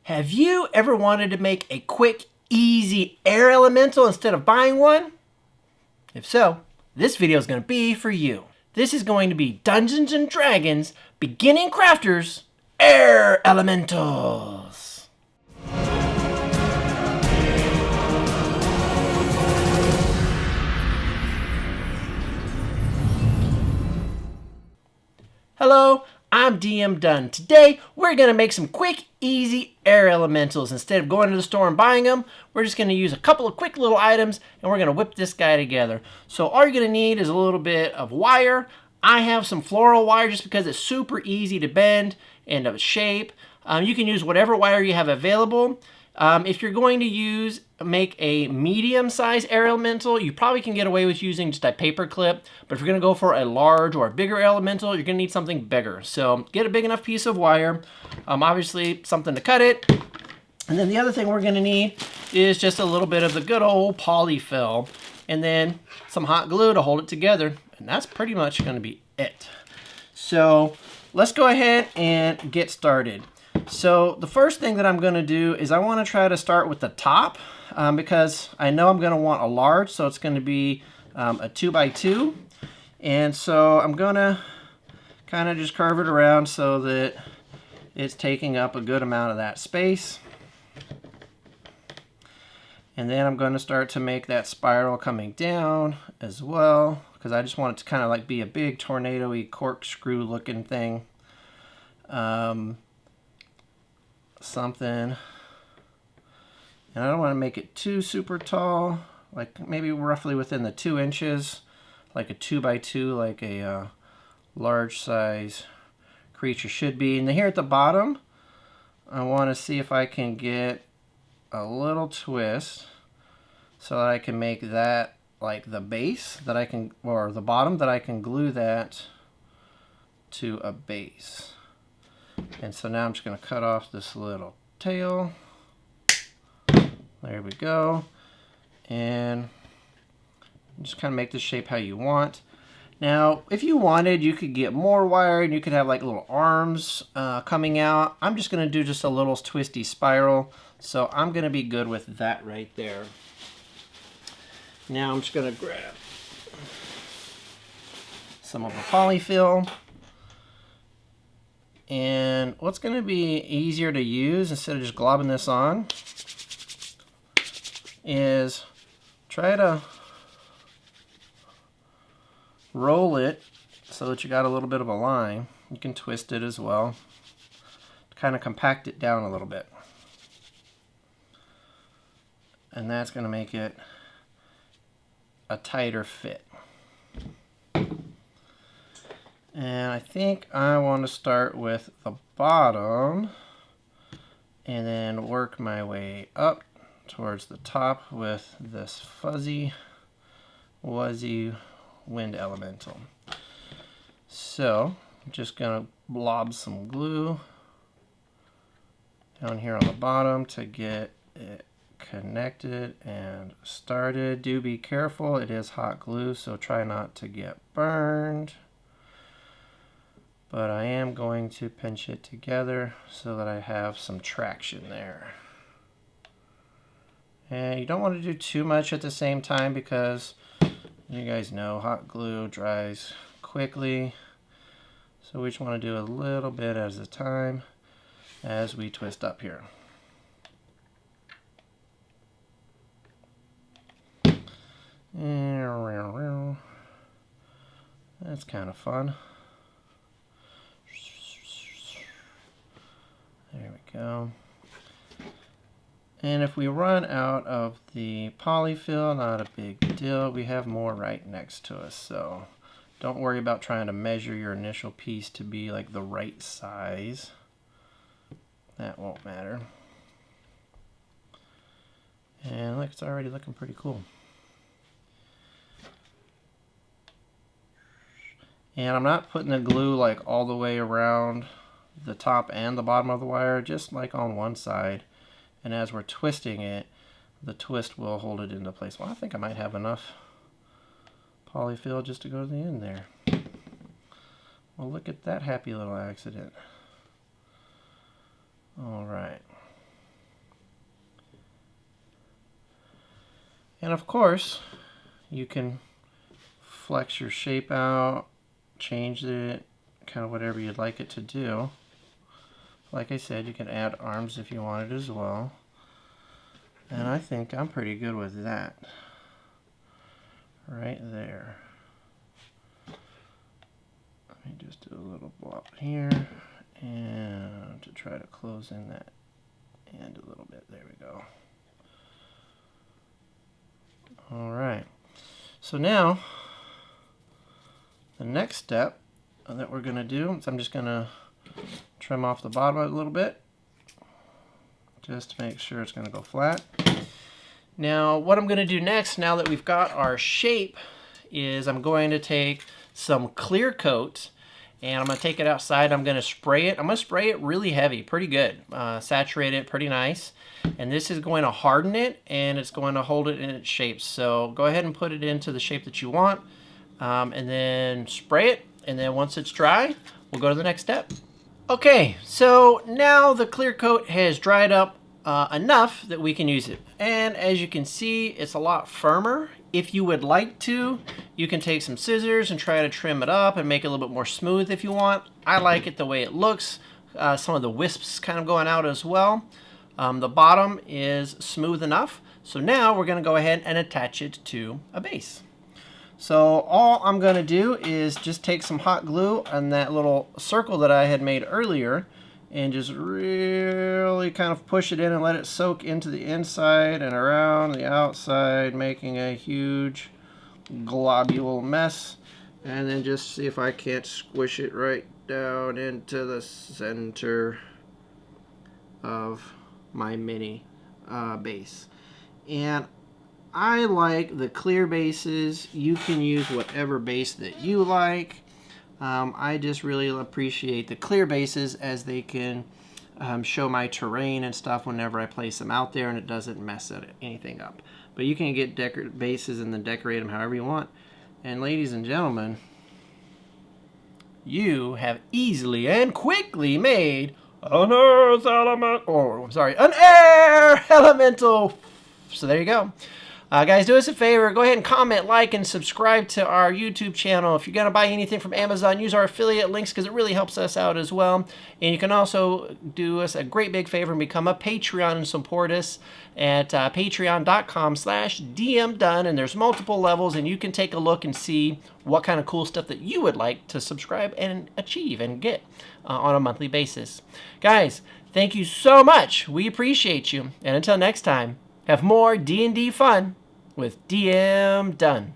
Have you ever wanted to make a quick, easy air elemental instead of buying one? If so, this video is going to be for you. This is going to be Dungeons & Dragons Beginning Crafters Air Elementals. Hello, I'm DM Dunn. Today, we're going to make some quick, easy air elementals. Instead of going to the store and buying them, we're just going to use a couple of quick little items, and we're going to whip this guy together. So all you're going to need is a little bit of wire. I have some floral wire just because it's super easy to bend and of shape. You can use whatever wire you have available. If you're going to make a medium-sized air elemental, you probably can get away with using just a paper clip. But if you're going to go for a large or a bigger elemental, you're going to need something bigger. So get a big enough piece of wire, obviously something to cut it. And then the other thing we're going to need is just a little bit of the good old polyfill, and then some hot glue to hold it together. And that's pretty much going to be it. So let's go ahead and get started. So the first thing that I'm going to do is I want to try to start with the top because I know I'm going to want a large, so it's going to be a 2x2. And so I'm going to kind of just curve it around so that it's taking up a good amount of that space. And then I'm going to start to make that spiral coming down as well, because I just want it to kind of like be a big tornado-y corkscrew looking thing. Something, and I don't want to make it too super tall, like maybe roughly within the 2 inches, like a 2x2, like a large size creature should be. And then here at the bottom, I want to see if I can get a little twist so that I can make that like the base that I can, or the bottom that I can glue that to a base. And so now I'm just going to cut off this little tail. There we go. And just kind of make this shape how you want. Now, if you wanted, you could get more wire and you could have like little arms coming out. I'm just going to do just a little twisty spiral. So I'm going to be good with that right there. Now I'm just going to grab some of the polyfill. And what's going to be easier to use instead of just globbing this on is try to roll it so that you got a little bit of a line. You can twist it as well to kind of compact it down a little bit. And that's going to make it a tighter fit. And I think I want to start with the bottom and then work my way up towards the top with this fuzzy, wuzzy wind elemental. So I'm just going to blob some glue down here on the bottom to get it connected and started. Do be careful, it is hot glue, so try not to get burned. But I am going to pinch it together so that I have some traction there. And you don't want to do too much at the same time because you guys know hot glue dries quickly. So we just want to do a little bit at a time as we twist up here. That's kind of fun. There we go. And if we run out of the polyfill, not a big deal. We have more right next to us. So don't worry about trying to measure your initial piece to be like the right size. That won't matter. And look, it's already looking pretty cool. And I'm not putting the glue like all the way around the top and the bottom of the wire, just like on one side. And as we're twisting it, the twist will hold it into place. Well, I think I might have enough polyfill just to go to the end there. Well, look at that happy little accident. All right. And of course, you can flex your shape out, change it, kind of whatever you'd like it to do. Like I said, you can add arms if you wanted as well. And I think I'm pretty good with that. Right there. Let me just do a little blob here, and to try to close in that end a little bit. There we go. All right. So now, the next step that we're going to do is I'm just going to trim off the bottom a little bit, just to make sure it's going to go flat. Now, what I'm going to do next, now that we've got our shape, is I'm going to take some clear coat, and I'm going to take it outside. I'm going to spray it. I'm going to spray it really heavy, pretty good. Saturate it pretty nice. And this is going to harden it, and it's going to hold it in its shape. So go ahead and put it into the shape that you want, and then spray it. And then once it's dry, we'll go to the next step. Okay, so now the clear coat has dried up enough that we can use it. And as you can see, it's a lot firmer. If you would like to, you can take some scissors and try to trim it up and make it a little bit more smooth if you want. I like it the way it looks. Some of the wisps kind of going out as well. The bottom is smooth enough. So now we're going to go ahead and attach it to a base. So all I'm going to do is just take some hot glue on that little circle that I had made earlier and just really kind of push it in and let it soak into the inside and around the outside, making a huge globule mess. And then just see if I can't squish it right down into the center of my mini base. And I like the clear bases. You can use whatever base that you like. I just really appreciate the clear bases as they can show my terrain and stuff whenever I place them out there, and it doesn't mess anything up. But you can get bases and then decorate them however you want. And ladies and gentlemen, you have easily and quickly made an earth element, or I'm sorry, an air elemental. So there you go. Guys, do us a favor. Go ahead and comment, like, and subscribe to our YouTube channel. If you're going to buy anything from Amazon, use our affiliate links because it really helps us out as well. And you can also do us a great big favor and become a Patreon and support us at patreon.com/DMDone. And there's multiple levels, and you can take a look and see what kind of cool stuff that you would like to subscribe and achieve and get on a monthly basis. Guys, thank you so much. We appreciate you. And until next time, have more D&D fun with DM Done.